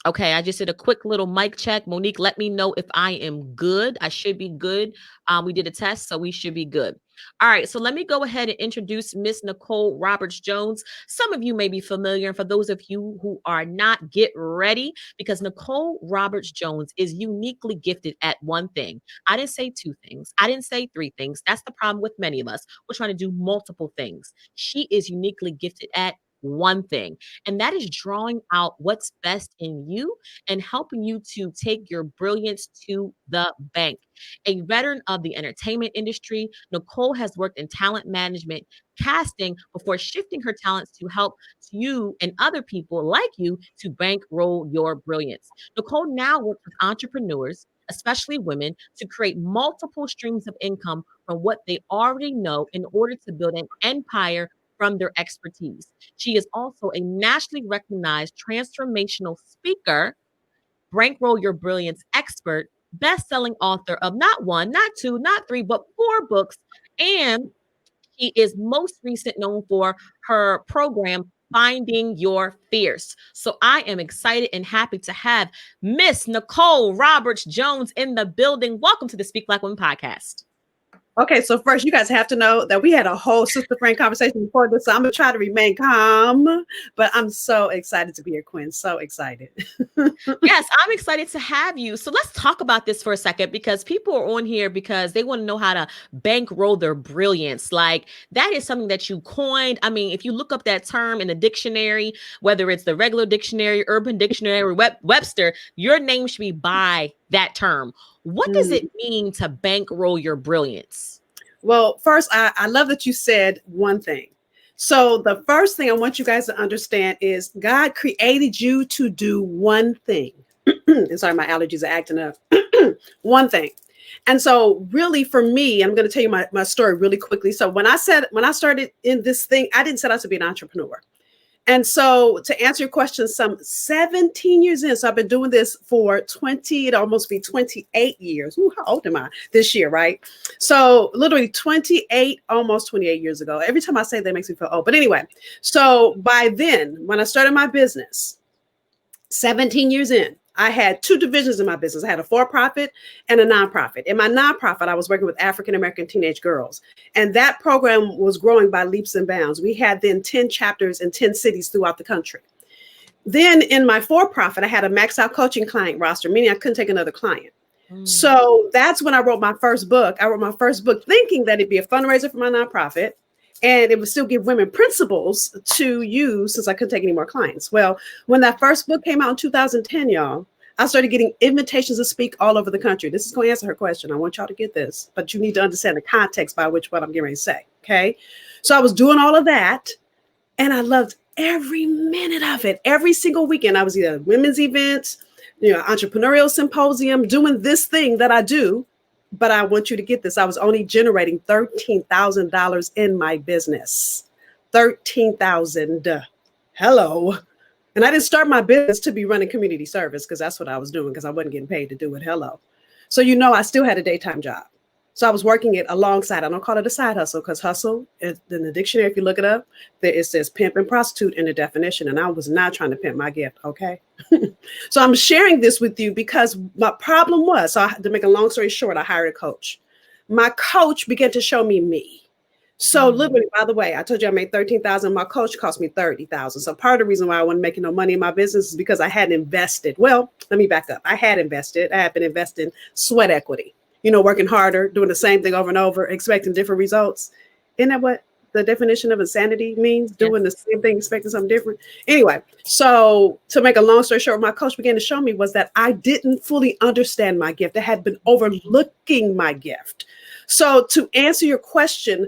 Okay, I just did a quick little mic check. Monique, let me know if I am good. I should be good. We did a test, so we should be good. All right, so let me go ahead and introduce Miss Nicole Roberts Jones. Some of you may be familiar, and for those of you who are not, get ready because Nicole Roberts Jones is uniquely gifted at one thing. I didn't say two things, I didn't say three things. That's the problem with many of us. We're trying to do multiple things. She is uniquely gifted at one thing, and that is drawing out what's best in you and helping you to take your brilliance to the bank. A veteran of the entertainment industry, Nicole has worked in talent management, casting before shifting her talents to help you and other people like you to bankroll your brilliance. Nicole now works with entrepreneurs, especially women, to create multiple streams of income from what they already know in order to build an empire from their expertise. She is also a nationally recognized transformational speaker, Bankroll Your Brilliance expert, best-selling author of not one, not two, not three, but four books. And she is most recent known for her program, Finding Your Fierce. So I am excited and happy to have Miss Nicole Roberts Jones in the building. Welcome to the Speak Black Women podcast. Okay, so first, you guys have to know that we had a whole sister friend conversation before this, so I'm gonna try to remain calm. But I'm so excited to be here, Quinn. So excited. Yes, I'm excited to have you. So let's talk about this for a second because people are on here because they want to know how to bankroll their brilliance. Like that is something that you coined. I mean, if you look up that term in the dictionary, whether it's the regular dictionary, urban dictionary, or Webster, your name should be by that term. What does it mean to bankroll your brilliance? Well, first, I love that you said one thing. So the first thing I want you guys to understand is God created you to do one thing. Sorry, my allergies are acting up. One thing. And so really for me, I'm going to tell you my story really quickly. So when I started in this thing, I didn't set out to be an entrepreneur. And so to answer your question, some 17 years in, so I've been doing this for 20, it'll almost be 28 years. Ooh, how old am I this year, right? So literally 28, almost 28 years ago. Every time I say that, it makes me feel old. But anyway, so by then, when I started my business, 17 years in, I had two divisions in my business. I had a for-profit and a nonprofit. In my nonprofit, I was working with African-American teenage girls. And that program was growing by leaps and bounds. We had then 10 chapters in 10 cities throughout the country. Then in my for-profit, I had a maxed out coaching client roster, meaning I couldn't take another client. So that's when I wrote my first book. I wrote my first book thinking that it'd be a fundraiser for my nonprofit. And it would still give women principles to use since I couldn't take any more clients. Well, when that first book came out in 2010, y'all, I started getting invitations to speak all over the country. This is going to answer her question. I want y'all to get this, but you need to understand the context by which what I'm getting ready to say. Okay. So I was doing all of that and I loved every minute of it. Every single weekend, I was either at women's events, entrepreneurial symposium, doing this thing that I do. But I want you to get this. I was only generating $13,000 in my business. 13,000. Hello. And I didn't start my business to be running community service because that's what I was doing because I wasn't getting paid to do it. Hello. So, I still had a daytime job. So I was working it alongside. I don't call it a side hustle because hustle in the dictionary, if you look it up, it says pimp and prostitute in the definition. And I was not trying to pimp my gift. Okay. So I'm sharing this with you because my problem was, to make a long story short, I hired a coach. My coach began to show me. So literally, by the way, I told you I made 13,000. My coach cost me 30,000. So part of the reason why I wasn't making no money in my business is because I hadn't invested. Well, let me back up. I had invested. I had been investing sweat equity, working harder, doing the same thing over and over, expecting different results. Isn't that what the definition of insanity means? Doing the same thing, expecting something different. Anyway, so to make a long story short, my coach began to show me was that I didn't fully understand my gift. I had been overlooking my gift. So to answer your question,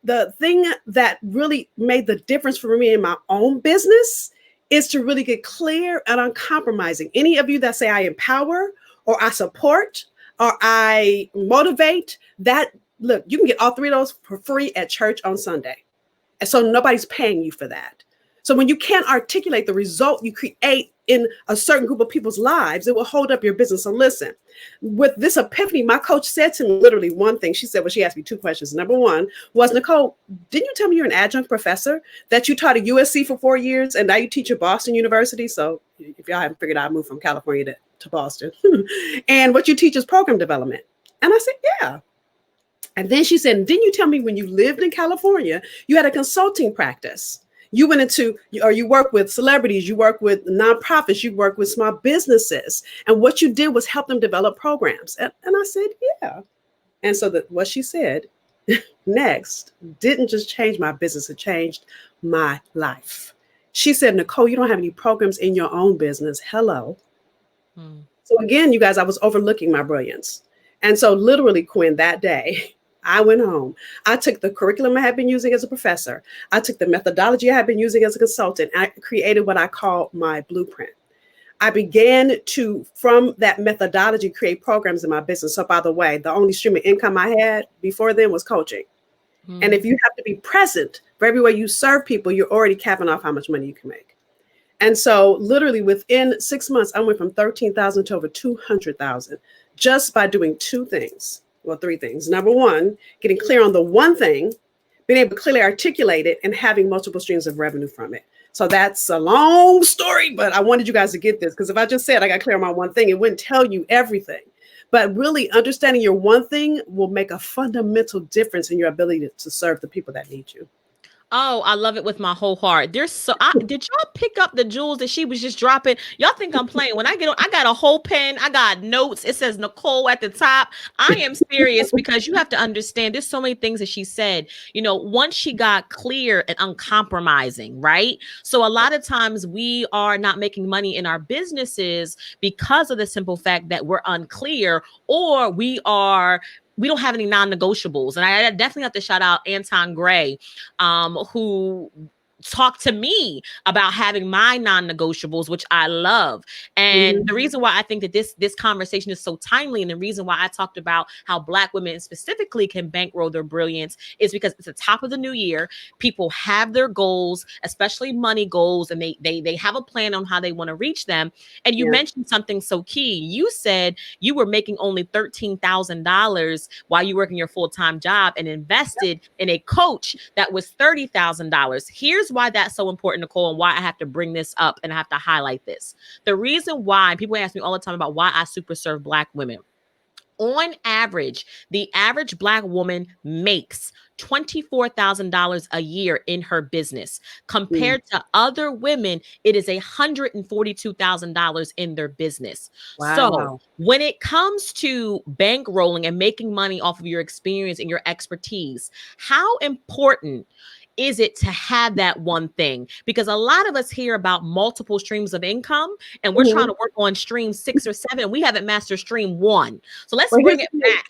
the thing that really made the difference for me in my own business is to really get clear and uncompromising. Any of you that say I empower or I support or I motivate, look, you can get all three of those for free at church on Sunday. And so nobody's paying you for that. So when you can't articulate the result you create in a certain group of people's lives, it will hold up your business. So listen, with this epiphany, my coach said to me literally one thing. She said, well, she asked me two questions. Number one was, Nicole, didn't you tell me you're an adjunct professor, that you taught at USC for 4 years and now you teach at Boston University? So if y'all haven't figured out, I moved from California to Boston. And what you teach is program development. And I said, yeah. And then she said, didn't you tell me when you lived in California, you had a consulting practice? You went into, or you work with celebrities, you work with nonprofits, you work with small businesses. And what you did was help them develop programs. And I said, yeah. And so what she said next didn't just change my business, it changed my life. She said, Nicole, you don't have any programs in your own business. Hello. So again, you guys, I was overlooking my brilliance. And so literally, Quinn, that day, I went home. I took the curriculum I had been using as a professor. I took the methodology I had been using as a consultant. I created what I call my blueprint. I began to, from that methodology, create programs in my business. So by the way, the only stream of income I had before then was coaching. And if you have to be present for everywhere you serve people, you're already capping off how much money you can make. And so literally within 6 months, I went from 13,000 to over 200,000 just by doing two things. Well, three things. Number one, getting clear on the one thing, being able to clearly articulate it, and having multiple streams of revenue from it. So that's a long story, but I wanted you guys to get this, because if I just said I got clear on my one thing, it wouldn't tell you everything. But really understanding your one thing will make a fundamental difference in your ability to serve the people that need you. Oh, I love it with my whole heart. Did y'all pick up the jewels that she was just dropping? Y'all think I'm playing. When I get on, I got a whole pen. I got notes. It says Nicole at the top. I am serious, because you have to understand there's so many things that she said. Once she got clear and uncompromising, right? So a lot of times we are not making money in our businesses because of the simple fact that we're unclear, or we don't have any non-negotiables. And I definitely have to shout out Anton Gray, who talked to me about having my non-negotiables, which I love. And the reason why I think that this conversation is so timely, and the reason why I talked about how Black women specifically can bankroll their brilliance, is because it's the top of the new year. People have their goals, especially money goals, and they have a plan on how they want to reach them. And you mentioned something so key. You said you were making only $13,000 while you working your full-time job, and invested in a coach that was $30,000. Here's why that's so important, Nicole, and why I have to bring this up and I have to highlight this. The reason why, people ask me all the time about why I super serve Black women. On average, the average Black woman makes $24,000 a year in her business. Compared to other women, it is $142,000 in their business. Wow. So when it comes to bankrolling and making money off of your experience and your expertise, how important is it to have that one thing? Because a lot of us hear about multiple streams of income, and we're trying to work on stream 6 or 7. We haven't mastered stream 1. So let's bring it back.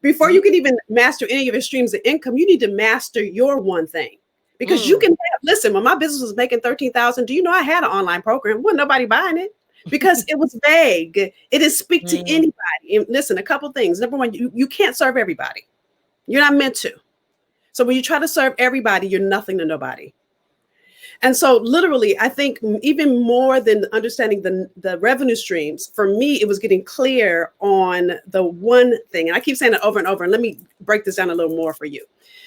Before you can even master any of your streams of income, you need to master your one thing. Because you can listen, when my business was making 13,000, do you know I had an online program? Wasn't nobody buying it because it was vague. It didn't speak to anybody. And listen, a couple things. Number one, you can't serve everybody. You're not meant to. So when you try to serve everybody, you're nothing to nobody. And so literally, I think even more than understanding the revenue streams, for me, it was getting clear on the one thing. And I keep saying it over and over. And let me break this down a little more for you.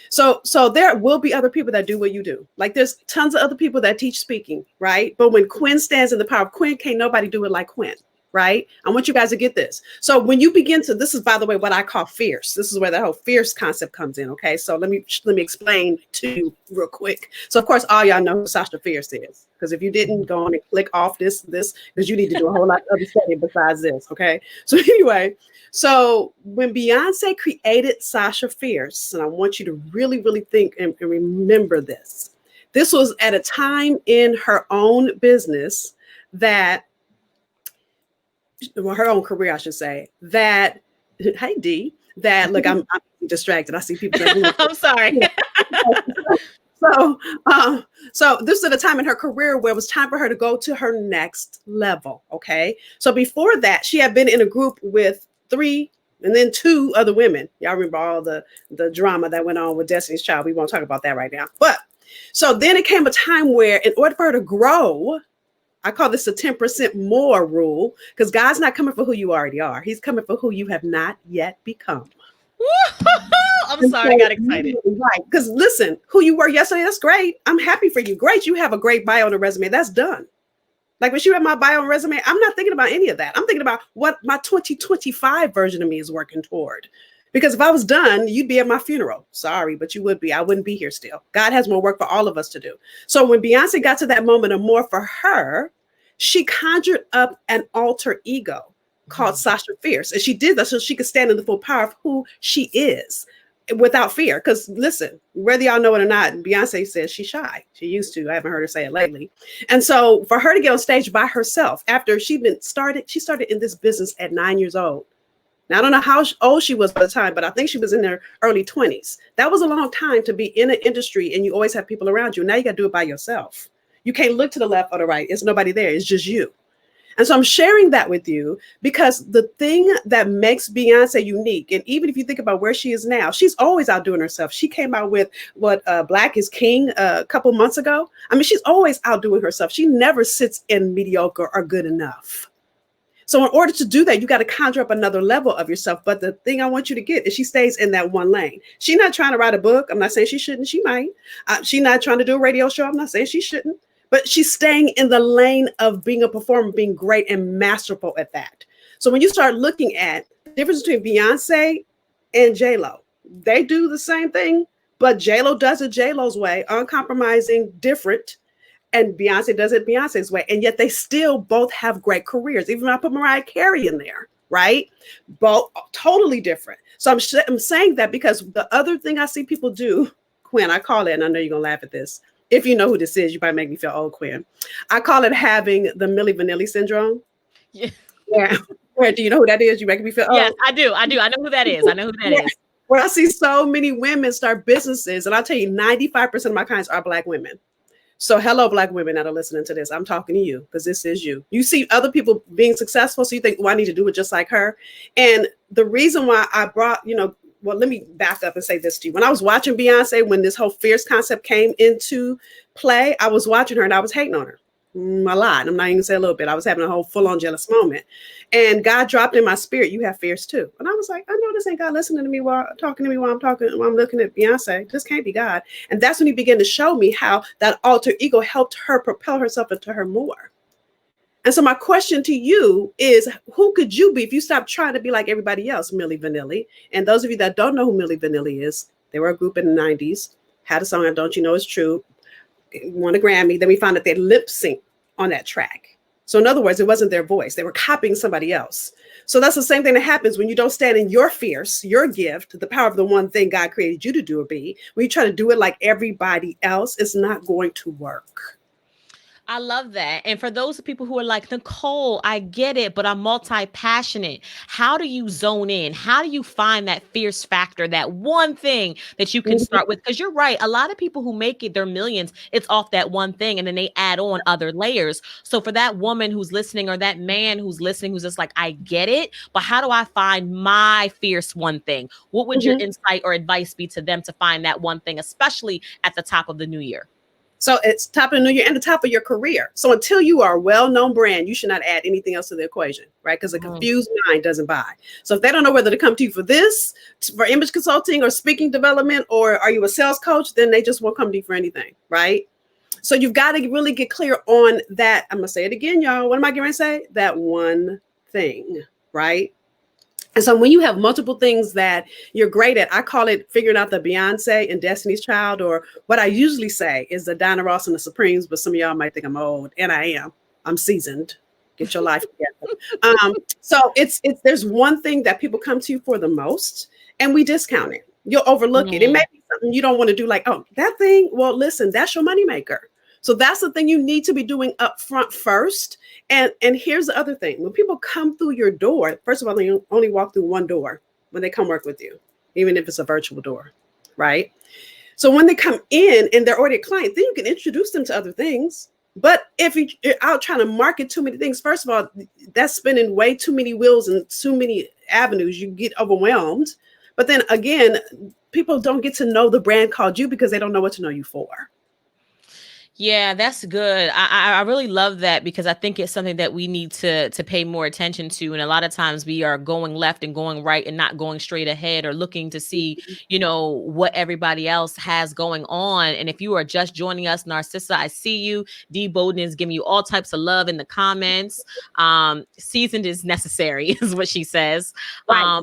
So there will be other people that do what you do. Like there's tons of other people that teach speaking, right? But when Quinn stands in the power of Quinn, can't nobody do it like Quinn. Right? I want you guys to get this. So when you begin to, this is, by the way, what I call fierce. This is where the whole fierce concept comes in. Okay. So let me explain to you real quick. So of course, all y'all know who Sasha Fierce is, because if you didn't, go on and click off this, because you need to do a whole lot of other studying besides this. Okay. So anyway, so when Beyonce created Sasha Fierce, and I want you to really, really think and remember this, this was at a time in her own business that, well, her own career, I should say, that, hey, D, that, look, I'm distracted. I see people. I'm sorry. So this is at a time in her career where it was time for her to go to her next level. Okay. So before that, she had been in a group with 3 and then 2 other women. Y'all remember all the drama that went on with Destiny's Child. We won't talk about that right now. But So then it came a time where in order for her to grow, I call this the 10% more rule, because God's not coming for who you already are. He's coming for who you have not yet become. I'm And sorry, I so, got excited. right. Because listen, who you were yesterday, that's great. I'm happy for you. Great. You have a great bio on the resume. That's done. Like when you have my bio and resume, I'm not thinking about any of that. I'm thinking about what my 2025 version of me is working toward. Because if I was done, you'd be at my funeral. Sorry, but you would be. I wouldn't be here still. God has more work for all of us to do. So when Beyonce got to that moment of more for her, she conjured up an alter ego called Sasha Fierce. And she did that so she could stand in the full power of who she is without fear. Because listen, whether y'all know it or not, Beyonce says she's shy. She used to. I haven't heard her say it lately. And so for her to get on stage by herself after she started in this business at 9 years old. Now, I don't know how old she was by the time, but I think she was in her early 20s. That was a long time to be in an industry and you always have people around you. Now you got to do it by yourself. You can't look to the left or the right. It's nobody there. It's just you. And so I'm sharing that with you because the thing that makes Beyonce unique, and even if you think about where she is now, she's always outdoing herself. She came out with what Black is King a couple months ago. I mean, she's always outdoing herself. She never sits in mediocre or good enough. So in order to do that, you got to conjure up another level of yourself. But the thing I want you to get is she stays in that one lane. She's not trying to write a book. I'm not saying she shouldn't. She might. She's not trying to do a radio show. I'm not saying she shouldn't. But she's staying in the lane of being a performer, being great and masterful at that. So when you start looking at the difference between Beyonce and J-Lo, they do the same thing, but J-Lo does it J-Lo's way, uncompromising, different. And Beyonce does it Beyonce's way. And yet they still both have great careers. Even when I put Mariah Carey in there, right? Both totally different. So I'm saying that because the other thing I see people do, Quinn, I call it, and I know you're going to laugh at this. If you know who this is, you might make me feel old, Quinn. I call it having the Milli Vanilli syndrome. Yeah. Where do you know who that is? You making me feel old. Yes, I do. I know who that is. I know who that is. Where I see so many women start businesses, and I'll tell you, 95% of my clients are Black women. So hello, Black women that are listening to this. I'm talking to you because this is you. You see other people being successful, so you think, well, I need to do it just like her. And the reason why I brought, well, let me back up and say this to you. When I was watching Beyonce, when this whole fierce concept came into play, I was watching her and I was hating on her a lot. I'm not even gonna say a little bit. I was having a whole full-on jealous moment. And God dropped in my spirit, you have fierce too. And I was like, I know this ain't God listening to me while talking to me while I'm looking at Beyonce. This can't be God. And that's when he began to show me how that alter ego helped her propel herself into her more. And so my question to you is, who could you be if you stop trying to be like everybody else, Milli Vanilli? And those of you that don't know who Milli Vanilli is, they were a group in the 90s, had a song, Don't You Know It's True, won a Grammy. Then we found that they lip sync on that track. So in other words, it wasn't their voice. They were copying somebody else. So that's the same thing that happens when you don't stand in your fierce, your gift, the power of the one thing God created you to do or be. When you try to do it like everybody else, it's not going to work. I love that. And for those people who are like, Nicole, I get it, but I'm multi-passionate. How do you zone in? How do you find that fierce factor, that one thing that you can start with? Because you're right. A lot of people who make it their millions, it's off that one thing. And then they add on other layers. So for that woman who's listening or that man who's listening, who's just like, I get it, but how do I find my fierce one thing? What would your insight or advice be to them to find that one thing, especially at the top of the new year? So it's top of the new year and the top of your career. So until you are a well-known brand, you should not add anything else to the equation, right? Because a confused mind doesn't buy. So if they don't know whether to come to you for this, for image consulting or speaking development, or are you a sales coach, then they just won't come to you for anything, right? So you've got to really get clear on that. I'm going to say it again, y'all. What am I going to say? That one thing, right? And so when you have multiple things that you're great at, I call it figuring out the Beyonce and Destiny's Child, or what I usually say is the Diana Ross and the Supremes, but some of y'all might think I'm old, and I am. I'm seasoned. Get your life together. So it's there's one thing that people come to you for the most, and we discount it. You'll overlook it. It may be something you don't want to do, like, oh, that thing. Well, listen, that's your moneymaker. So that's the thing you need to be doing up front first. And here's the other thing. When people come through your door, first of all, they only walk through one door when they come work with you, even if it's a virtual door, right? So when they come in and they're already a client, then you can introduce them to other things. But if you're out trying to market too many things, first of all, that's spinning way too many wheels and too many avenues. You get overwhelmed. But then again, people don't get to know the brand called you because they don't know what to know you for. Yeah, that's good. I really love that because I think it's something that we need to pay more attention to. And a lot of times we are going left and going right and not going straight ahead or looking to see, what everybody else has going on. And if you are just joining us, Narcissa, I see you. D Bowden is giving you all types of love in the comments. Seasoned is necessary, is what she says. Right.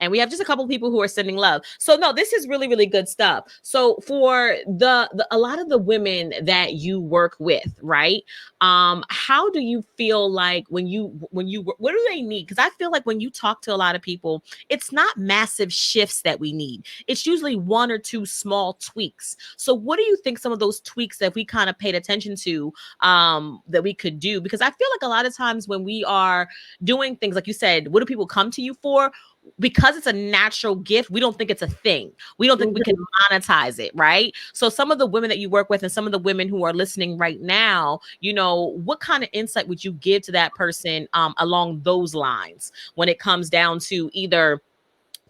And we have just a couple people who are sending love. So no, this is really really good stuff. So for the a lot of the women that you work with, right? How do you feel like when you what do they need? Because I feel like when you talk to a lot of people, it's not massive shifts that we need. It's usually one or two small tweaks. So what do you think some of those tweaks that we kind of paid attention to that we could do? Because I feel like a lot of times when we are doing things like you said, what do people come to you for? Because it's a natural gift, we don't think it's a thing. We don't think we can Mhm. monetize it, right? So some of the women that you work with and some of the women who are listening right now, what kind of insight would you give to that person along those lines when it comes down to either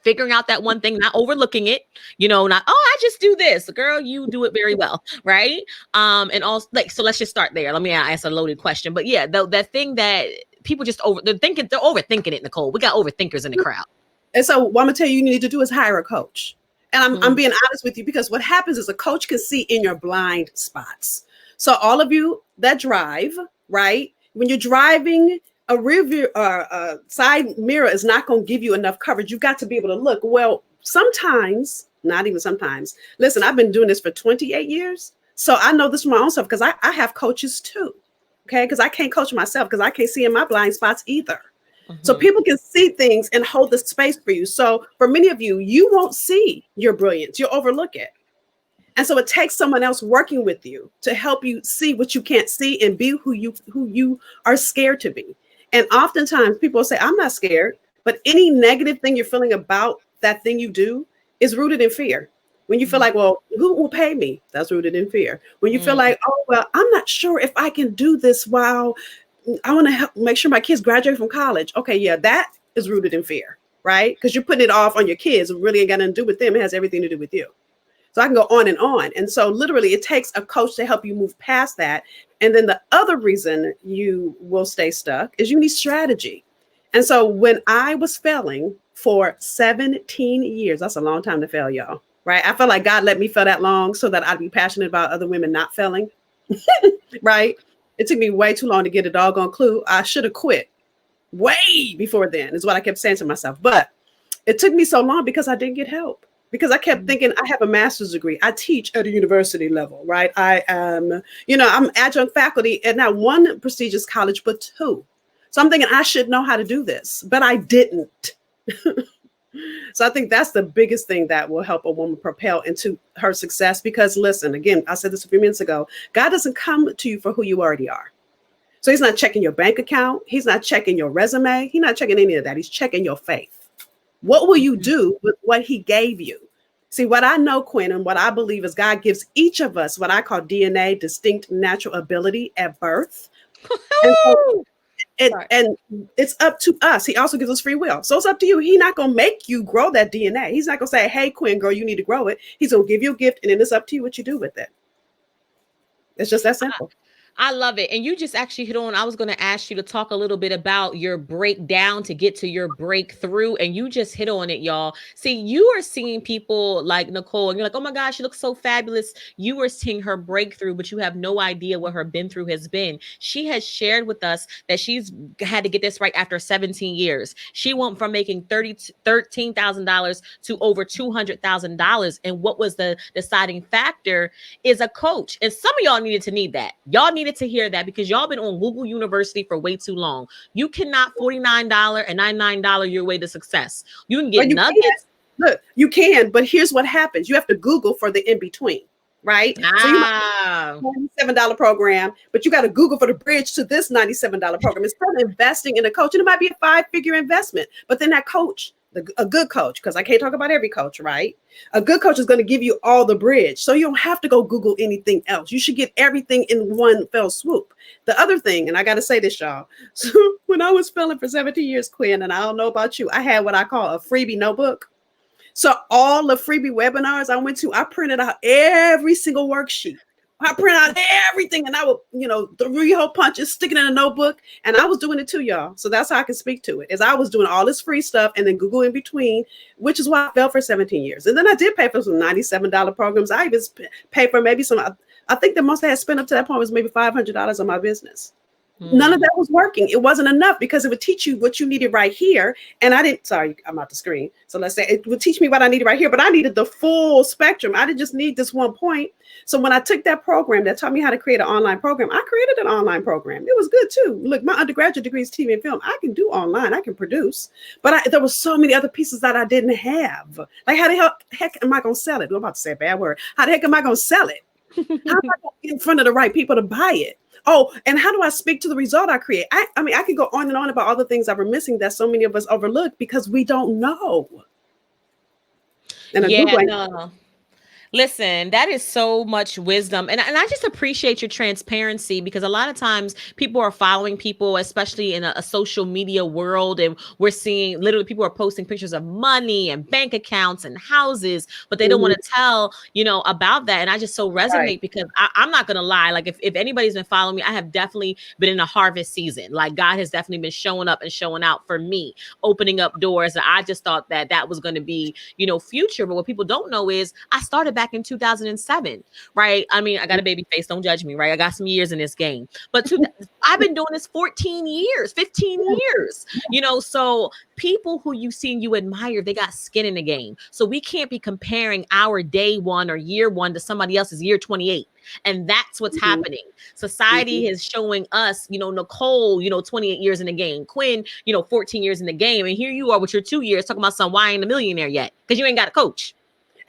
figuring out that one thing, not overlooking it, not, oh, I just do this. Girl, you do it very well, right? And also like, so let's just start there. Let me ask a loaded question. But yeah, that thing that people just they're overthinking it, Nicole. We got overthinkers in the crowd. And so what I'm gonna tell you need to do is hire a coach. And I'm Mm, being honest with you because what happens is a coach can see in your blind spots. So all of you that drive, right? When you're driving, a rear view side mirror is not going to give you enough coverage. You've got to be able to look. Well, sometimes, not even sometimes. Listen, I've been doing this for 28 years. So I know this from my own self because I have coaches too. Okay. Because I can't coach myself because I can't see in my blind spots either. So mhm, people can see things and hold the space for you. So for many of you, you won't see your brilliance. You'll overlook it. And so it takes someone else working with you to help you see what you can't see and be who you are scared to be. And oftentimes people say, I'm not scared, but any negative thing you're feeling about that thing you do is rooted in fear. When you feel mhm, like, well, who will pay me? That's rooted in fear. When you feel mm, like, oh, well, I'm not sure if I can do this while I want to help make sure my kids graduate from college. Okay, yeah, that is rooted in fear, right? Because you're putting it off on your kids. It really ain't got nothing to do with them. It has everything to do with you. So I can go on and on. And so literally it takes a coach to help you move past that. And then the other reason you will stay stuck is you need strategy. And so when I was failing for 17 years, that's a long time to fail, y'all. Right. I felt like God let me fail that long so that I'd be passionate about other women not failing. Right. It took me way too long to get a doggone clue. I should have quit way before then, is what I kept saying to myself. But it took me so long because I didn't get help. Because I kept mm. thinking I have a master's degree. I teach at a university level, right? I am, I'm adjunct faculty at not one prestigious college, but two. So I'm thinking I should know how to do this, but I didn't. So I think that's the biggest thing that will help a woman propel into her success. Because listen, again, I said this a few minutes ago, God doesn't come to you for who you already are. So he's not checking your bank account. He's not checking your resume. He's not checking any of that. He's checking your faith. What will you do with what he gave you? See, what I know, Quinn, and what I believe is God gives each of us what I call DNA, distinct natural ability at birth. And so Sorry. and it's up to us. He also gives us free will. So it's up to you. He's not gonna make you grow that DNA. He's not gonna say, hey, Quinn, girl, you need to grow it. He's gonna give you a gift, and then it's up to you what you do with it. It's just that simple. I love it. And you just actually hit on, I was going to ask you to talk a little bit about your breakdown to get to your breakthrough. And you just hit on it, y'all. See, you are seeing people like Nicole, and you're like, oh my gosh, she looks so fabulous. You are seeing her breakthrough, but you have no idea what her been through has been. She has shared with us that she's had to get this right after 17 years. She went from making $13,000 to over $200,000. And what was the deciding factor is a coach. And some of y'all needed to need that. Y'all needed to hear that because y'all been on Google University for way too long. You cannot $49 and $99 your way to success. You can Or get you can. nuggets. Look, you can, but here's what happens. You have to Google for the in between, right? So you might Ah, $97 program, but you got to Google for the bridge to this $97 program. Instead of investing in a coach, and it might be a 5-figure investment, but then that coach, a good coach, because I can't talk about every coach, right? A good coach is going to give you all the bridge. So you don't have to go Google anything else. You should get everything in one fell swoop. The other thing, and I got to say this, y'all. So when I was failing for 17 years, Quinn, and I don't know about you, I had what I call a freebie notebook. So all the freebie webinars I went to, I printed out every single worksheet, I print out everything, and I would, 3 hole punches, stick it in a notebook, and I was doing it too, y'all. So that's how I can speak to it. Is I was doing all this free stuff, and then Google in between, which is why I failed for 17 years. And then I did pay for some $97 programs. I even paid for maybe some. I think the most I had spent up to that point was maybe $500 on my business. None of that was working. It wasn't enough because it would teach you what you needed right here. And I didn't, sorry, I'm out the screen. So let's say it would teach me what I needed right here, but I needed the full spectrum. I didn't just need this one point. So when I took that program that taught me how to create an online program, I created an online program. It was good too. Look, my undergraduate degree is TV and film. I can do online. I can produce. But there were so many other pieces that I didn't have. Like how the heck am I going to sell it? I'm about to say a bad word. How the heck am I going to sell it? How am I going to get in front of the right people to buy it? Oh, and how do I speak to the result I create? I mean, I could go on and on about all the things that we're missing that so many of us overlook because we don't know. And Yeah, no. Listen, that is so much wisdom. And I just appreciate your transparency because a lot of times people are following people, especially in a social media world. And we're seeing literally people are posting pictures of money and bank accounts and houses, but they don't want to tell, about that. And I just so resonate because I'm not going to lie. Like if anybody's been following me, I have definitely been in a harvest season. Like God has definitely been showing up and showing out for me, opening up doors. And I just thought that was going to be, future. But what people don't know is I started back in 2007, right? I mean, I got a baby face. Don't judge me, right? I got some years in this game, but I've been doing this 14 years, 15 years, so people who you see and you admire, they got skin in the game. So we can't be comparing our day one or year one to somebody else's year 28. And that's what's happening. Society is showing us, Nicole, 28 years in the game, Quinn, 14 years in the game. And here you are with your 2 years talking about some why ain't a millionaire yet because you ain't got a coach.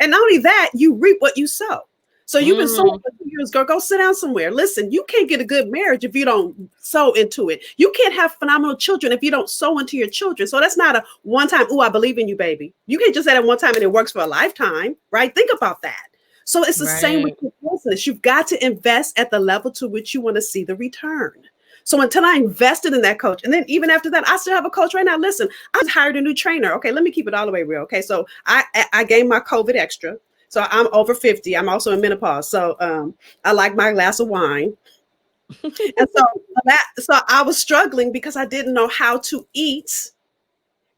And not only that, you reap what you sow. So you've been sowing for 2 years, girl. Go sit down somewhere. Listen, you can't get a good marriage if you don't sow into it. You can't have phenomenal children if you don't sow into your children. So that's not a one time, I believe in you, baby. You can't just say that one time and it works for a lifetime, right? Think about that. So it's the same with your business. You've got to invest at the level to which you want to see the return. So until I invested in that coach, and then even after that, I still have a coach right now. Listen, I just hired a new trainer. Okay, let me keep it all the way real. Okay, so I gained my COVID extra. So I'm over 50. I'm also in menopause. So I like my glass of wine. And so I was struggling because I didn't know how to eat.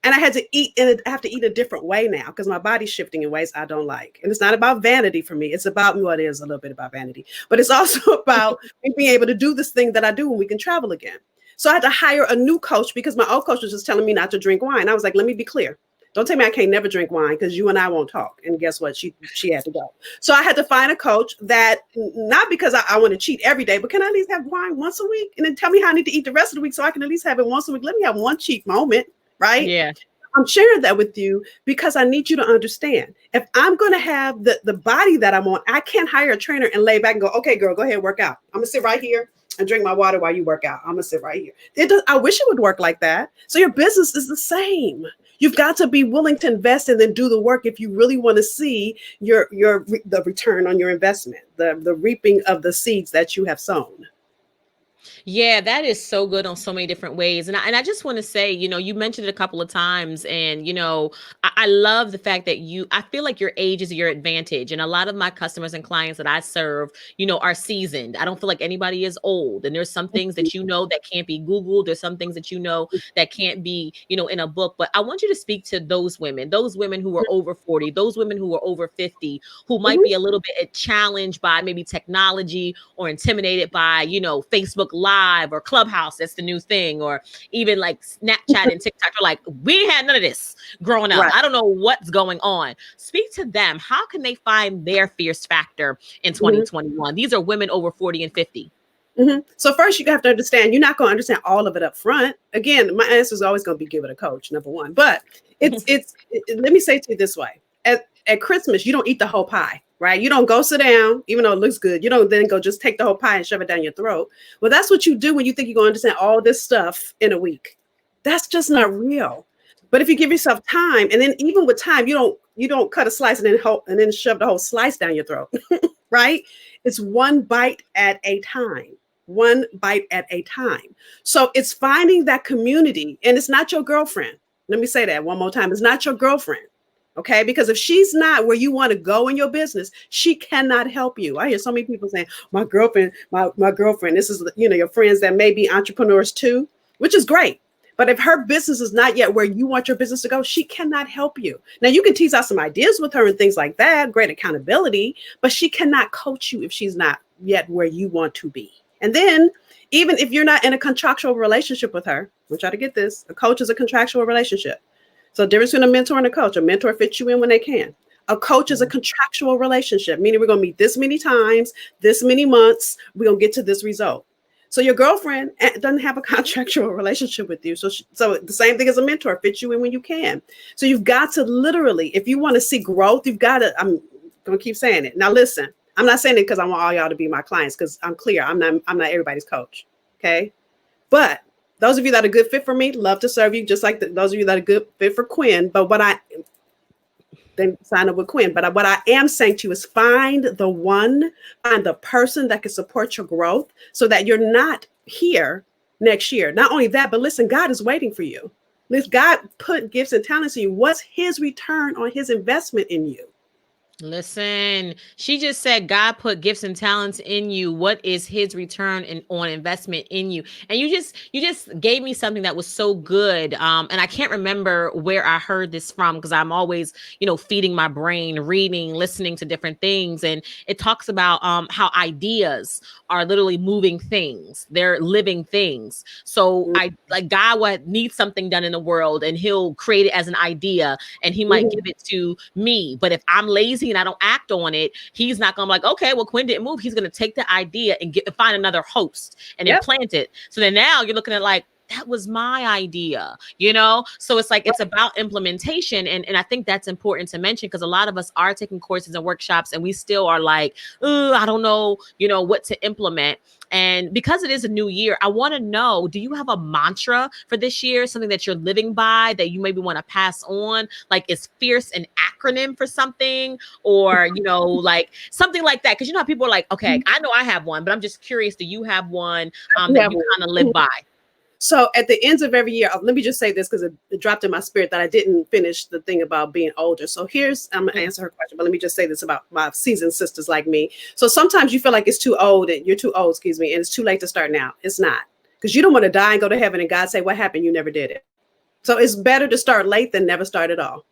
And I had to eat, and I have to eat a different way now because my body's shifting in ways I don't like. And it's not about vanity for me. It's about, well, it is a little bit about vanity, but it's also about being able to do this thing that I do when we can travel again. So I had to hire a new coach because my old coach was just telling me not to drink wine. I was like, let me be clear. Don't tell me I can't never drink wine because you and I won't talk. And guess what? She had to go. So I had to find a coach that, not because I want to cheat every day, but can I at least have wine once a week? And then tell me how I need to eat the rest of the week so I can at least have it once a week. Let me have one cheat moment. Right? Yeah. I'm sharing that with you because I need you to understand. If I'm going to have the body that I want, I can't hire a trainer and lay back and go, okay, girl, go ahead, work out. I'm going to sit right here and drink my water while you work out. I'm going to sit right here. I wish it would work like that. So your business is the same. You've got to be willing to invest and then do the work if you really want to see the return on your investment, the reaping of the seeds that you have sown. Yeah, that is so good on so many different ways. And I just want to say, you mentioned it a couple of times and, I love the fact that I feel like your age is your advantage. And a lot of my customers and clients that I serve, are seasoned. I don't feel like anybody is old. And there's some things that, that can't be Googled. There's some things that, that can't be, in a book. But I want you to speak to those women who are over 40, those women who are over 50, who might be a little bit challenged by maybe technology or intimidated by, Facebook Live or Clubhouse. That's the new thing. Or even like Snapchat and TikTok are like, we ain't had none of this growing up. Right. I don't know what's going on. Speak to them. How can they find their fierce factor in 2021? These are women over 40 and 50. So first you have to understand, you're not going to understand all of it up front. Again, my answer is always going to be give it a coach, number one. But let me say to you this way. At Christmas, you don't eat the whole pie, right? You don't go sit down, even though it looks good. You don't then go just take the whole pie and shove it down your throat. Well, that's what you do when you think you're going to understand all this stuff in a week. That's just not real. But if you give yourself time, and then even with time, you don't cut a slice and then shove the whole slice down your throat, right? It's one bite at a time. One bite at a time. So it's finding that community, and it's not your girlfriend. Let me say that one more time. It's not your girlfriend. Okay, because if she's not where you want to go in your business, she cannot help you. I hear so many people saying, my girlfriend, my girlfriend, this is, your friends that may be entrepreneurs too, which is great. But if her business is not yet where you want your business to go, she cannot help you. Now, you can tease out some ideas with her and things like that, great accountability, but she cannot coach you if she's not yet where you want to be. And then, even if you're not in a contractual relationship with her, we'll try to get this. A coach is a contractual relationship. So, difference between a mentor and a coach. A mentor fits you in when they can. A coach is a contractual relationship, meaning we're going to meet this many times, this many months, we're going to get to this result. So your girlfriend doesn't have a contractual relationship with you. So the same thing as a mentor, fits you in when you can. So you've got to literally, if you want to see growth, you've got to, I'm going to keep saying it. Now, listen, I'm not saying it because I want all y'all to be my clients, because I'm clear. I'm not everybody's coach. Okay. But those of you that are good fit for me, love to serve you, just like those of you that are good fit for Quinn. But then sign up with Quinn. But what I am saying to you is find the person that can support your growth so that you're not here next year. Not only that, but listen, God is waiting for you. If God put gifts and talents in you, what's his return on his investment in you? Listen, she just said God put gifts and talents in you. What is his return on investment in you? And you just gave me something that was so good. And I can't remember where I heard this from, because I'm always, feeding my brain, reading, listening to different things. And it talks about how ideas are literally moving things. They're living things. So God needs something done in the world, and he'll create it as an idea, and he might give it to me. But if I'm lazy and I don't act on it, he's not gonna be like, okay, well, Quinn didn't move. He's gonna take the idea and find another host and implant it. So then now you're looking at like, that was my idea, So it's like, it's about implementation. And I think that's important to mention, because a lot of us are taking courses and workshops and we still are like, I don't know, what to implement. And because it is a new year, I want to know, do you have a mantra for this year? Something that you're living by that you maybe want to pass on? Like, is fierce an acronym for something? Or, like something like that? Because how people are like, okay, I know I have one, but I'm just curious, do you have one that you kind of live by? So at the ends of every year, let me just say this, because it dropped in my spirit that I didn't finish the thing about being older. So I'm going to answer her question, but let me just say this about my seasoned sisters like me. So sometimes you feel like it's too old, and you're too old, excuse me, and it's too late to start now. It's not, because you don't want to die and go to heaven and God say, what happened? You never did it. So it's better to start late than never start at all.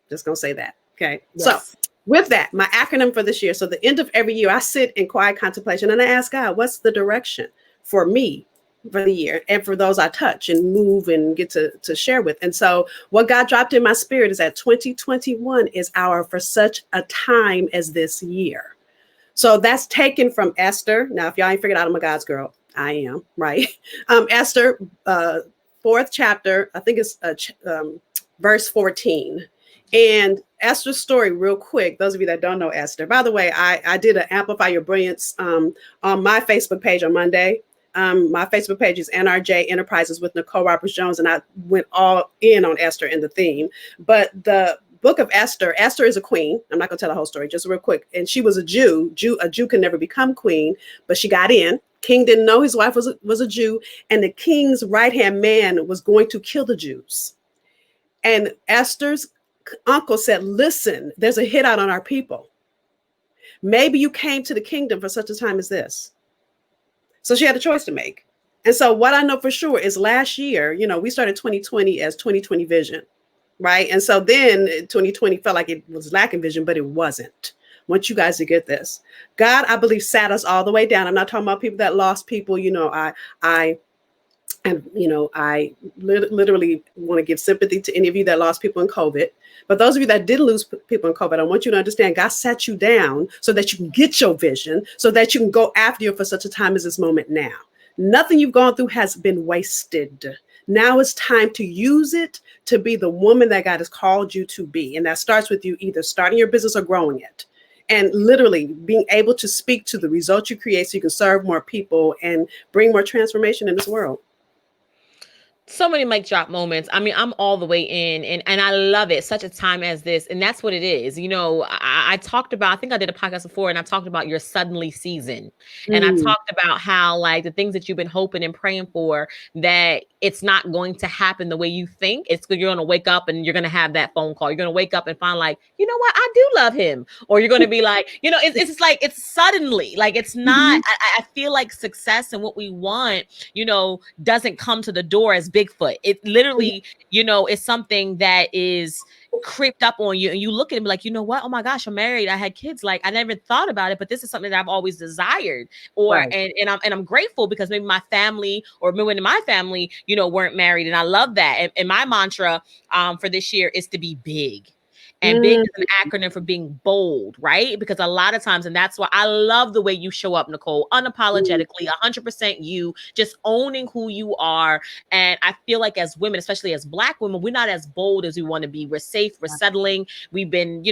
Just going to say that. Okay. Yes. So with that, my acronym for this year. So the end of every year, I sit in quiet contemplation and I ask God, what's the direction for me for the year and for those I touch and move and get to share with? And so what God dropped in my spirit is that 2021 is for such a time as this year. So that's taken from Esther. Now, if y'all ain't figured out, I'm a God's girl. I am, right? Esther, 4th chapter, I think it's verse 14. And Esther's story, real quick, those of you that don't know Esther, by the way, I did an Amplify Your Brilliance on my Facebook page on Monday. My Facebook page is NRJ Enterprises with Nicole Roberts Jones, and I went all in on Esther in the theme. But the book of Esther is a queen. I'm not going to tell the whole story, just real quick. And she was a Jew. A Jew can never become queen, but she got in. King didn't know his wife was a Jew, and the king's right-hand man was going to kill the Jews. And Esther's uncle said, listen, there's a hit out on our people. Maybe you came to the kingdom for such a time as this. So she had a choice to make. And so what I know for sure is last year, we started 2020 as 2020 vision, right? And so then 2020 felt like it was lacking vision, but it wasn't. I want you guys to get this. God, I believe, sat us all the way down. I'm not talking about people that lost people. I literally want to give sympathy to any of you that lost people in COVID. But those of you that did lose people in COVID, I want you to understand God sat you down so that you can get your vision, so that you can go after you for such a time as this moment now. Nothing you've gone through has been wasted. Now it's time to use it to be the woman that God has called you to be. And that starts with you either starting your business or growing it. And literally being able to speak to the results you create so you can serve more people and bring more transformation in this world. So many mic drop moments. I mean, I'm all the way in, and I love it. Such a time as this, and that's what it is. I talked about. I think I did a podcast before, and I talked about your suddenly season, and I Mm, talked about how like the things that you've been hoping and praying for, that it's not going to happen the way you think. You're going to wake up and you're going to have that phone call. You're going to wake up and find like, you know what, I do love him, or you're going to be like, it's just like it's suddenly like it's not. mhm. I feel like success and what we want, doesn't come to the door as Bigfoot. It literally, is something that is creeped up on you, and you look at it and be like, you know what? Oh my gosh, I'm married. I had kids. Like I never thought about it, but this is something that I've always desired. Or Right. and I'm grateful because maybe my family or maybe in my family, weren't married, and I love that. And my mantra for this year is to be big. And big Mm, is an acronym for being bold, right? Because a lot of times, and that's why I love the way you show up, Nicole, mm, unapologetically, 100% you, just owning who you are. And I feel like as women, especially as Black women, we're not as bold as we want to be. We're safe, we're settling, we've been,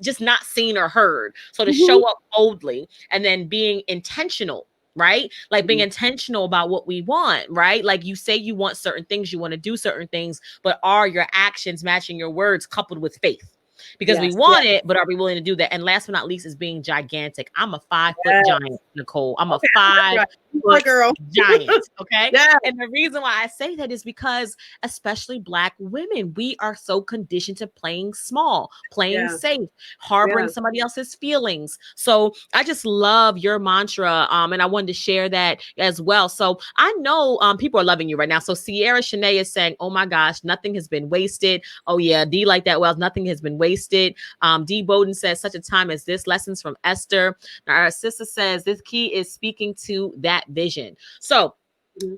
just not seen or heard. So to mhm, show up boldly and then being intentional, right? Like being mhm. intentional about what we want, right? Like you say you want certain things, you want to do certain things, but are your actions matching your words coupled with faith? Because we Yes. want Yes. it, but are we willing to do that? And last but not least is being gigantic. I'm a 5 foot Yes. giant, Nicole. I'm a Okay. I know five you're right. You are, foot girl. giant. Okay. Yeah. And the reason why I say that is because, especially Black women, we are so conditioned to playing small, playing Yeah. safe, harboring Yeah. somebody else's feelings. So I just love your mantra. And I wanted to share that as well. So I know people are loving you right now. So Sierra Shanae is saying, oh my gosh, nothing has been wasted. Oh yeah, D like that. Well, nothing has been wasted. D Bowden says, such a time as this, lessons from Esther. Now, our sister says, this key is speaking to that vision. So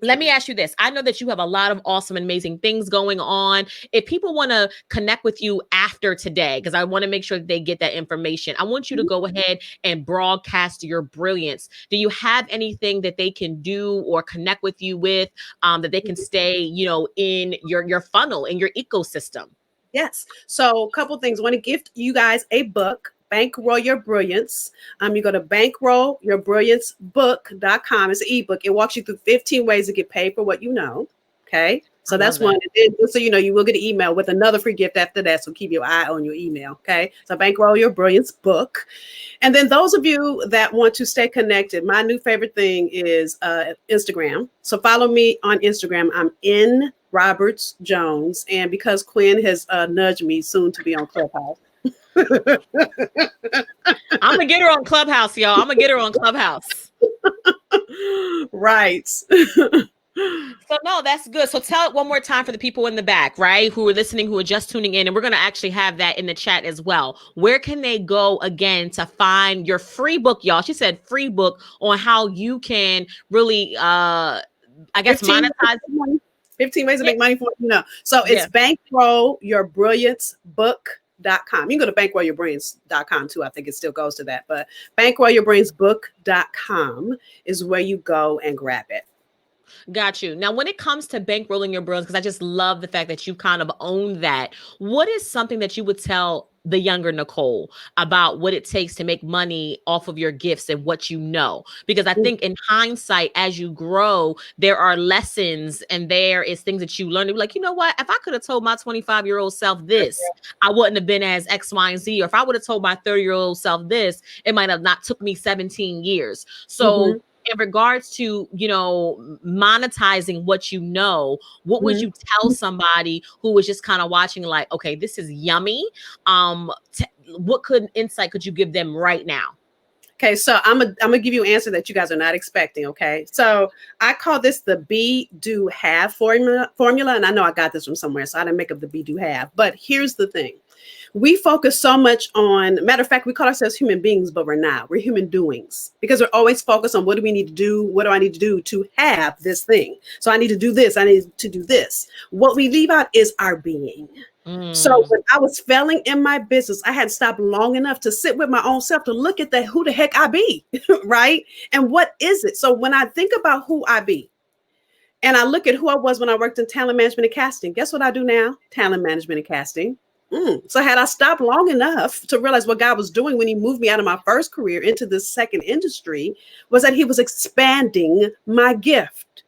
let me Okay. ask you this. I know that you have a lot of awesome, amazing things going on. If people want to connect with you after today, because I want to make sure that they get that information, I want you to go ahead and broadcast your brilliance. Do you have anything that they can do or connect with you with, that they can stay, in your funnel, in your ecosystem? Yes. So, a couple things. I want to gift you guys a book, Bankroll Your Brilliance. You go to bankrollyourbrilliancebook.com. It's an ebook. It walks you through 15 ways to get paid for what you know. Okay. I So love that's one. that. And then, just so you know, you will get an email with another free gift after that. So keep your eye on your email. Okay. So Bankroll Your Brilliance book. And then those of you that want to stay connected, my new favorite thing is Instagram. So follow me on Instagram. I'm in Roberts Jones. And because Quinn has nudged me soon to be on Clubhouse. I'm gonna get her on Clubhouse, y'all. I'm gonna get her on Clubhouse. Right. So no, that's good. So tell it one more time for the people in the back, right? Who are listening, who are just tuning in, and we're going to actually have that in the chat as well. Where can they go again to find your free book, y'all? She said free book on how you can really I guess 15 ways monetize. to make money. 15 ways to Yeah, make money for you know. So yeah. it's bankrollyourbrilliancebook.com. You can go to bankrollyourbrilliance.com too. I think it still goes to that. But bankrollyourbrilliancebook.com is where you go and grab it. Got you. Now, when it comes to bankrolling your brilliance, because I just love the fact that you kind of own that, what is something that you would tell the younger Nicole about what it takes to make money off of your gifts and what you know? Because I think in hindsight, as you grow, there are lessons and there is things that you learn to be like, you know what? If I could have told my 25-year-old self this, I wouldn't have been as X, Y, and Z. Or if I would have told my 30-year-old self this, it might have not took me 17 years. Mm-hmm. So in regards to monetizing what you know, what would Mm-hmm. you tell somebody who was just kind of watching like, okay, this is yummy, what could insight could you give them right now? Okay, so I'm gonna give you an answer that you guys are not expecting. Okay, so I call this the be do have formula, and I know I got this from somewhere, so I didn't make up the be do have. But here's the thing: we focus so much on. Matter of fact, we call ourselves human beings, but we're not. We're human doings because we're always focused on what do we need to do, what do I need to do to have this thing. So I need to do this. I need to do this. What we leave out is our being. So Mm, when I was failing in my business, I had stopped long enough to sit with my own self to look at that who the heck I be, right? And what is it? So when I think about who I be and I look at who I was when I worked in talent management and casting, guess what I do now? Talent management and casting. So had I stopped long enough to realize what God was doing when he moved me out of my first career into this second industry was that he was expanding my gift.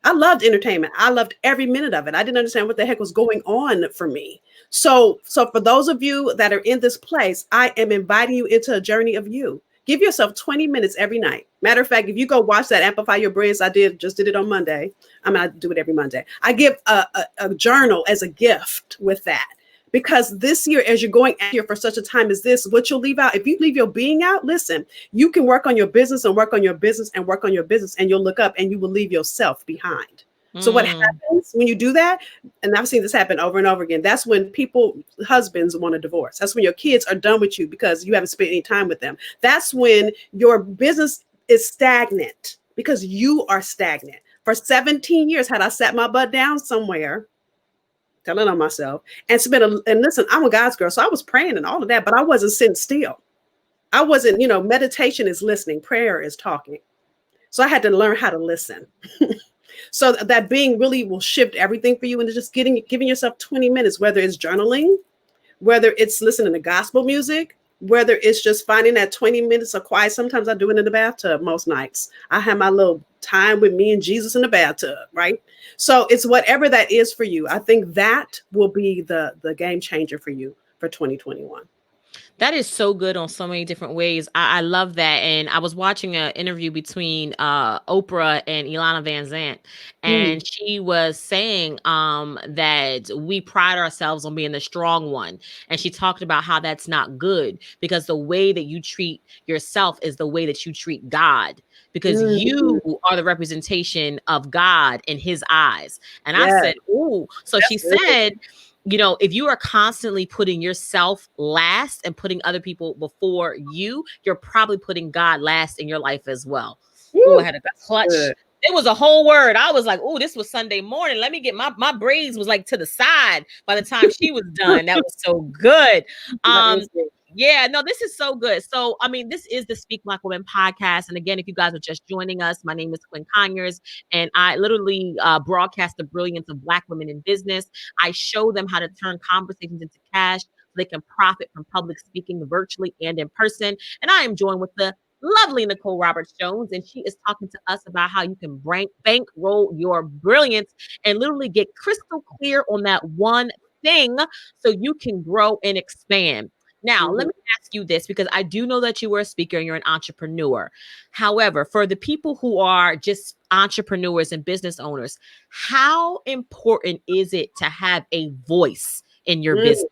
I loved entertainment. I loved every minute of it. I didn't understand what the heck was going on for me. So for those of you that are in this place, I am inviting you into a journey of you. Give yourself 20 minutes every night. Matter of fact, if you go watch that Amplify Your Brilliance, just did it on Monday. I do it every Monday. I give a journal as a gift with that. Because this year, as you're going out here for such a time as this, what you'll leave out, if you leave your being out, listen, you can work on your business and work on your business and work on your business, and you'll look up and you will leave yourself behind. So what Mm. happens when you do that, and I've seen this happen over and over again, that's when husbands want a divorce. That's when your kids are done with you because you haven't spent any time with them. That's when your business is stagnant because you are stagnant. For 17 years, had I sat my butt down somewhere, telling on myself, and and listen, I'm a God's girl, so I was praying and all of that, but I wasn't sitting still. I wasn't, meditation is listening, prayer is talking. So I had to learn how to listen. So that being really will shift everything for you, and just giving yourself 20 minutes, whether it's journaling, whether it's listening to gospel music, whether it's just finding that 20 minutes of quiet. Sometimes I do it in the bathtub. Most nights I have my little time with me and Jesus in the bathtub, right? So it's whatever that is for you. I think that will be the game changer for you for 2021. That is so good on so many different ways. I love that. And I was watching an interview between Oprah and Ilana Van Zant, Mm, and she was saying that we pride ourselves on being the strong one. And she talked about how that's not good because the way that you treat yourself is the way that you treat God, because mm, you are the representation of God in his eyes. And I yes, said, ooh. So she that's good. said, if you are constantly putting yourself last and putting other people before you, you're probably putting God last in your life as well. Oh, I Woo, had a that's clutch. good. It was a whole word. I was like, oh, this was Sunday morning. Let me get my braids was like to the side by the time she was done. That was so good. That Um, is good. yeah, no, this is so good. So, I mean, this is the Speak Black Women podcast. And again, if you guys are just joining us, my name is Quinn Conyers, and I literally broadcast the brilliance of Black women in business. I show them how to turn conversations into cash so they can profit from public speaking virtually and in person. And I am joined with the lovely Nicole Roberts Jones, and she is talking to us about how you can bankroll your brilliance and literally get crystal clear on that one thing so you can grow and expand. Now, let Mhm. me ask you this, because I do know that you were a speaker and you're an entrepreneur. However, for the people who are just entrepreneurs and business owners, how important is it to have a voice in your Mm, business?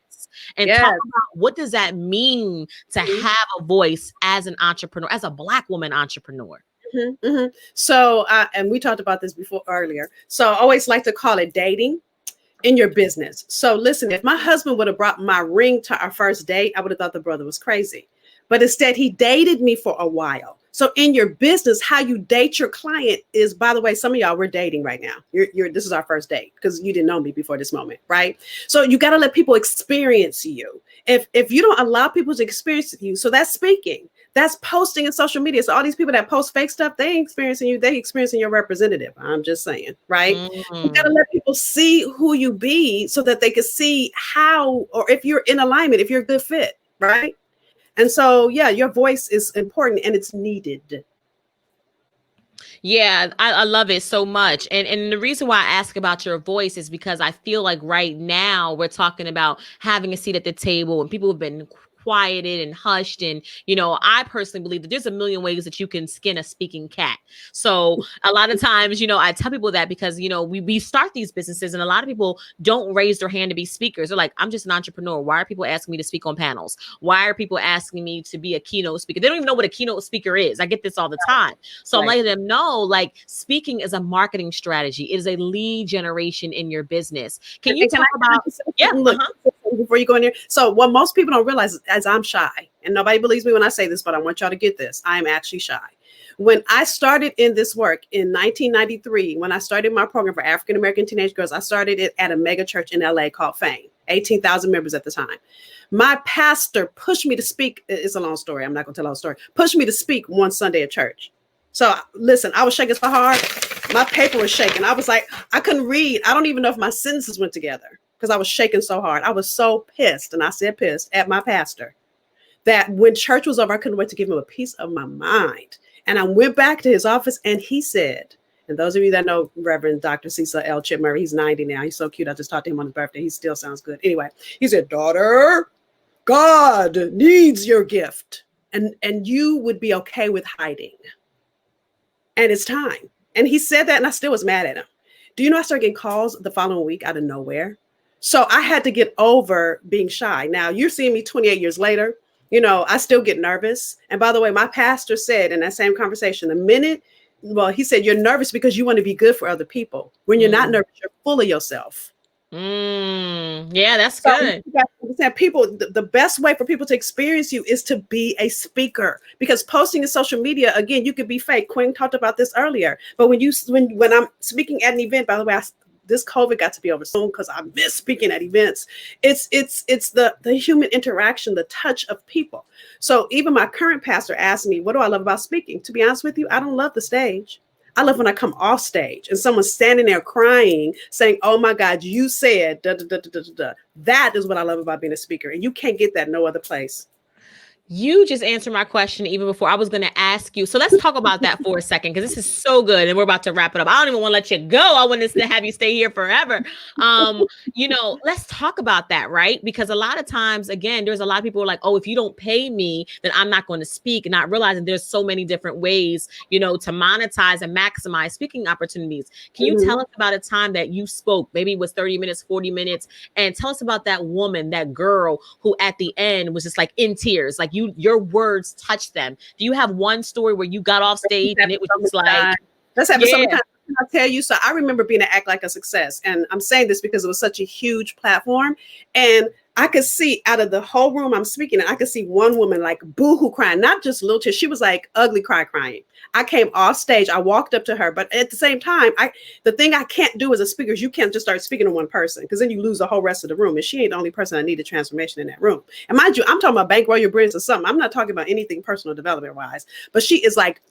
And talk yes. about, what does that mean to Mhm, have a voice as an entrepreneur, as a Black woman entrepreneur? mhm, mhm. So, and we talked about this before earlier. So I always like to call it dating in your business. So listen, if my husband would have brought my ring to our first date, I would have thought the brother was crazy. But instead, he dated me for a while. So in your business, how you date your client is, by the way, some of y'all, we're dating right now. This is our first date because you didn't know me before this moment, right? So you got to let people experience you. If you don't allow people to experience you, so that's speaking. That's posting in social media. So all these people that post fake stuff, they ain't experiencing you. They experiencing your representative. I'm just saying, right? You got to Mm. let people see who you be so that they can see how, or if you're in alignment, if you're a good fit, right? And so, yeah, your voice is important and it's needed. Yeah, I love it so much. And the reason why I ask about your voice is because I feel like right now we're talking about having a seat at the table, and people have been quieted and hushed. And, I personally believe that there's a million ways that you can skin a speaking cat. So a lot of times, I tell people that because, we start these businesses, and a lot of people don't raise their hand to be speakers. They're like, I'm just an entrepreneur. Why are people asking me to speak on panels? Why are people asking me to be a keynote speaker? They don't even know what a keynote speaker is. I get this all the time. So I'm Right. letting them know, like, speaking is a marketing strategy. It is a lead generation in your business. Can you And can talk I about? just say Yeah. something? Look, before you go in there. So what most people don't realize is I'm shy. And nobody believes me when I say this, but I want y'all to get this. I am actually shy. When I started in this work in 1993, when I started my program for African American teenage girls, I started it at a mega church in LA called Fame, 18,000 members at the time. My pastor pushed me to speak. It's a long story. I'm not going to tell the whole story. Pushed me to speak one Sunday at church. So listen, I was shaking so hard, my paper was shaking. I was like, I couldn't read. I don't even know if my sentences went together because I was shaking so hard. I was so pissed, and I said pissed at my pastor that when church was over, I couldn't wait to give him a piece of my mind. And I went back to his office, and he said, And those of you that know Reverend Dr. Cecil L. Chip Murray, he's 90 now. He's so cute. I just talked to him on his birthday. He still sounds good. Anyway, he said, daughter, God needs your gift. And you would be okay with hiding. And it's time. And he said that, and I still was mad at him. Do you know I started getting calls the following week out of nowhere? So I had to get over being shy. Now you're seeing me 28 years later. You know, I still get nervous. And by the way, my pastor said in that same conversation, he said, you're nervous because you want to be good for other people. When you're not nervous, you're full of yourself. Yeah, that's good. People, the best way for people to experience you is to be a speaker, because posting in social media, again, you could be fake. Quinn talked about this earlier, but when I'm speaking at an event, by the way, this COVID got to be over soon because I miss speaking at events. It's the human interaction, the touch of people. So even my current pastor asked me, what do I love about speaking? To be honest with you, I don't love the stage. I love when I come off stage and someone's standing there crying, saying, oh my God, you said, da, da, da, da, da, da. That is what I love about being a speaker. And you can't get that no other place. You just answered my question even before I was going to ask you. So let's talk about that for a second, because this is so good and we're about to wrap it up. I don't even want to let you go. I want to have you stay here forever. Let's talk about that, right? Because a lot of times, again, there's a lot of people who are like, oh, if you don't pay me, then I'm not going to speak, not realizing there's so many different ways, to monetize and maximize speaking opportunities. Can you tell us about a time that you spoke? Maybe it was 30 minutes, 40 minutes. And tell us about that woman, that girl who at the end was just like in tears, like your words touched them. Do you have one story where you got off stage and it was just like, that's happened so many times. I'll tell you. So I remember being an Act Like a Success. And I'm saying this because it was such a huge platform. And I could see out of the whole room I'm speaking, and I could see one woman like boo-hoo crying, not just little tears. She was like ugly crying. I came off stage. I walked up to her. But at the same time, the thing I can't do as a speaker is you can't just start speaking to one person, because then you lose the whole rest of the room. And she ain't the only person that needed transformation in that room. And mind you, I'm talking about Bankroll your Brilliance or something. I'm not talking about anything personal development wise. But she is like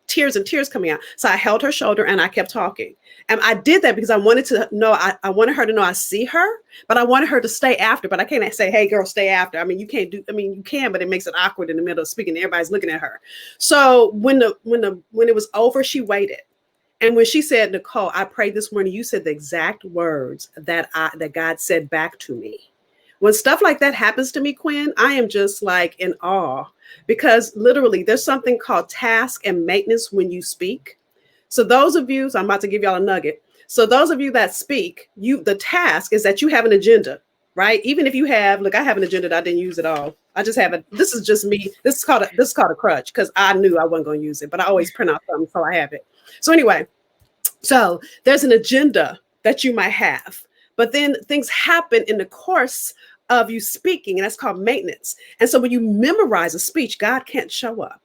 tears and tears coming out. So I held her shoulder and I kept talking. And I did that because I wanted to know, I wanted her to know I see her, but I wanted her to stay after. But I can't say, hey, girl, stay after. I mean, you can, but it makes it awkward in the middle of speaking. Everybody's looking at her. So when it was over, she waited. And when she said, Nicole, I prayed this morning, you said the exact words that God said back to me. When stuff like that happens to me, Quinn, I am just like in awe, because literally there's something called task and maintenance when you speak. So those of you, so I'm about to give y'all a nugget. So those of you that speak, the task is that you have an agenda, right? Even if you have, look, I have an agenda that I didn't use at all. I just have it. This is just me. This is called a crutch, because I knew I wasn't going to use it, but I always print out something so I have it. So anyway, so there's an agenda that you might have, but then things happen in the course of you speaking, and that's called maintenance. And so when you memorize a speech, God can't show up.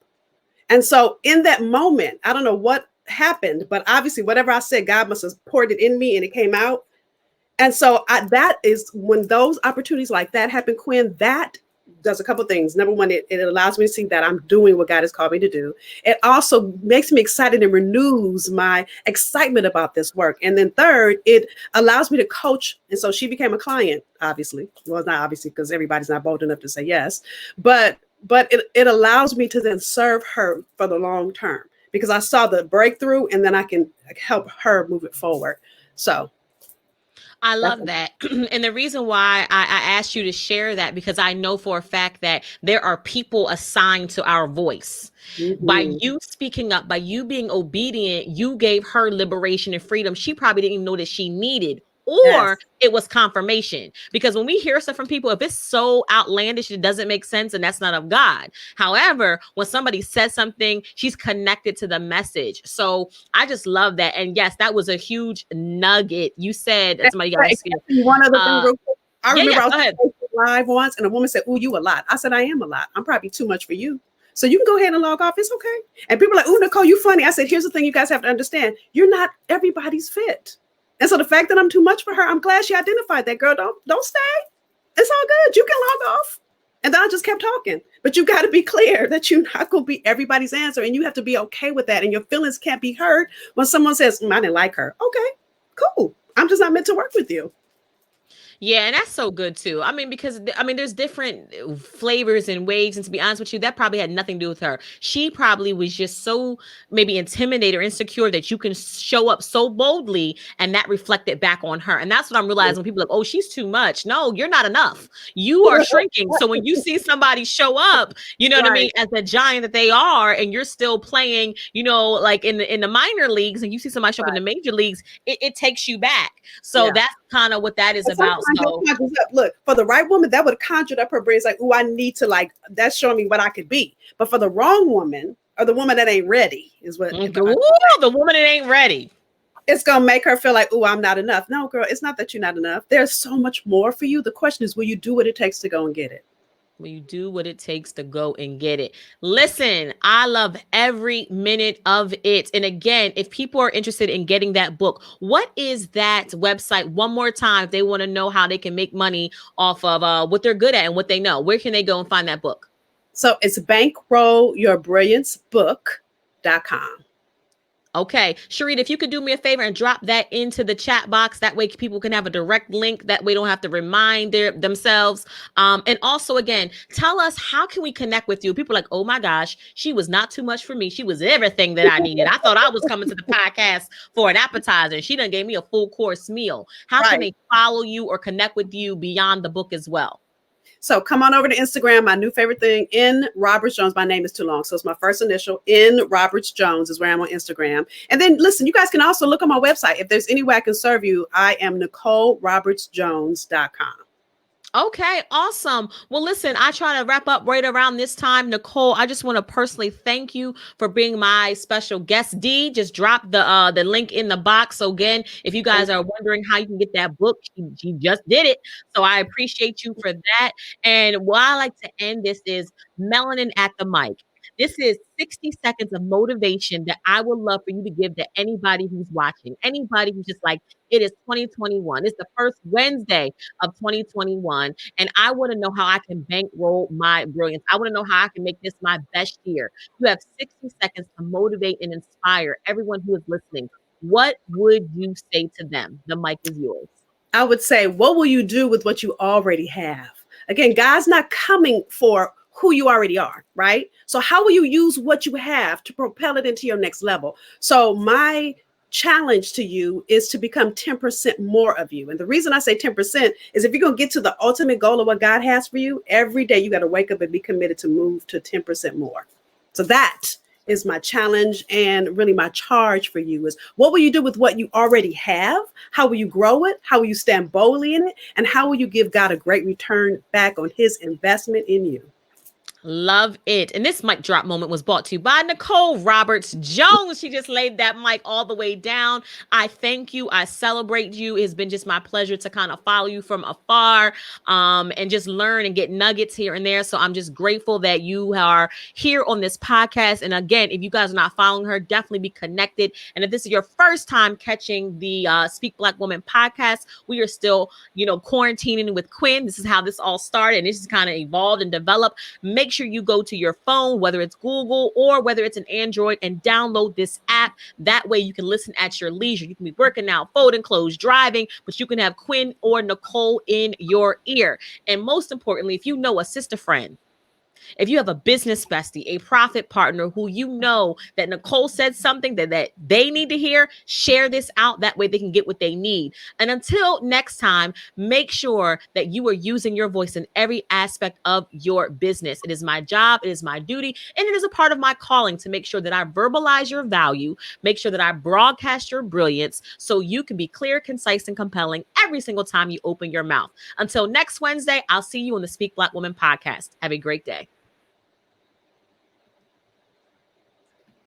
And so in that moment, I don't know what happened, but obviously whatever I said, God must have poured it in me and it came out. And so that is when those opportunities like that happen, Quinn, that does a couple of things. Number one, it allows me to see that I'm doing what God has called me to do. It also makes me excited and renews my excitement about this work. And then third, it allows me to coach. And so she became a client, obviously. Well, not obviously, because everybody's not bold enough to say yes. But it allows me to then serve her for the long term, because I saw the breakthrough and then I can help her move it forward. So I love that. And the reason why I asked you to share that, because I know for a fact that there are people assigned to our voice. By you speaking up, by you being obedient, you gave her liberation and freedom she probably didn't even know that she needed. Or it was confirmation. Because when we hear stuff from people, if it's so outlandish, it doesn't make sense, and that's not of God. However, when somebody says something, she's connected to the message. So I just love that. And yes, that was a huge nugget. You said that somebody got one other thing real quick. I remember I was live once and a woman said, "Oh, you a lot." I said, "I am a lot. I'm probably too much for you. So you can go ahead and log off. It's okay." And people are like, "Oh, Nicole, you funny." I said, "Here's the thing you guys have to understand. You're not everybody's fit." And so the fact that I'm too much for her, I'm glad she identified that. Girl, don't stay. It's all good. You can log off. And then I just kept talking. But you got to be clear that you're not going to be everybody's answer. And you have to be okay with that. And your feelings can't be hurt when someone says, I didn't like her. Okay, cool. I'm just not meant to work with you. Yeah, and that's so good too. I mean, because I mean, there's different flavors and waves, and to be honest with you, that probably had nothing to do with her. She probably was just so maybe intimidated or insecure that you can show up so boldly, and that reflected back on her. And that's what I'm realizing when people are like, "Oh, she's too much." No, you're not enough. You are shrinking. So when you see somebody show up, you know what I mean, Right. as the giant that they are, and you're still playing, like in the minor leagues, and you see somebody show up in the Right. major leagues, it takes you back. So Yeah. that's kind of what that is And about. sometimes So your conjures up. Look, for the right woman, that would have conjured up her brains like, "Oh, I need to like." That's showing me what I could be. But for the wrong woman, or the woman that ain't ready, is what if I, Ooh, the woman that ain't ready. it's gonna make her feel like, "Oh, I'm not enough." No, girl, it's not that you're not enough. There's so much more for you. The question is, will you do what it takes to go and get it? When you do what it takes to go and get it. Listen, I love every minute of it. And again, if people are interested in getting that book, what is that website? One more time, if they want to know how they can make money off of what they're good at and what they know, where can they go and find that book? So it's bankrollyourBrillianceBook.com. Okay. Sharita, if you could do me a favor and drop that into the chat box, that way people can have a direct link. That way they don't have to remind themselves. And also, again, tell us how can we connect with you? People are like, oh my gosh, she was not too much for me. She was everything that I needed. I thought I was coming to the podcast for an appetizer. She done gave me a full course meal. How can Right. they follow you or connect with you beyond the book as well? So come on over to Instagram. My new favorite thing, in Roberts Jones. My name is too long, so it's my first initial. In Roberts Jones is where I'm on Instagram. And then listen, you guys can also look on my website. If there's any way I can serve you, I am NicoleRobertsJones.com. Okay, awesome. Well, listen, I try to wrap up right around this time. Nicole, I just want to personally thank you for being my special guest. D, just drop the link in the box. So again, if you guys are wondering how you can get that book, she just did it. So I appreciate you for that. And what I like to end this is melanin at the mic. This is 60 seconds of motivation that I would love for you to give to anybody who's watching, anybody who's just like, it is 2021. It's the first Wednesday of 2021. And I want to know how I can bankroll my brilliance. I want to know how I can make this my best year. You have 60 seconds to motivate and inspire everyone who is listening. What would you say to them? The mic is yours. I would say, what will you do with what you already have? Again, God's not coming for who you already are, right? So, how will you use what you have to propel it into your next level? So, my challenge to you is to become 10% more of you. And the reason I say 10% is if you're going to get to the ultimate goal of what God has for you, every day you got to wake up and be committed to move to 10% more. So, that is my challenge, and really my charge for you is, what will you do with what you already have? How will you grow it? How will you stand boldly in it? And how will you give God a great return back on his investment in you? Love it. And this mic drop moment was brought to you by Nicole Roberts Jones. She just laid that mic all the way down. I thank you. I celebrate you. It's been just my pleasure to kind of follow you from afar and just learn and get nuggets here and there. So I'm just grateful that you are here on this podcast. And again, if you guys are not following her, definitely be connected. And if this is your first time catching the Speak Black Woman podcast, we are still, quarantining with Quinn. This is how this all started. And this is kind of evolved and developed. Make sure you go to your phone, whether it's Google or whether it's an Android, and download this app. That way you can listen at your leisure. You can be working out, folding clothes, driving, but you can have Quinn or Nicole in your ear. And most importantly, if you know a sister friend, if you have a business bestie, a profit partner who you know that Nicole said something that they need to hear, share this out. That way they can get what they need. And until next time, make sure that you are using your voice in every aspect of your business. It is my job, it is my duty, and it is a part of my calling to make sure that I verbalize your value, make sure that I broadcast your brilliance so you can be clear, concise, and compelling every single time you open your mouth. Until next Wednesday, I'll see you on the Speak Black Woman podcast. Have a great day.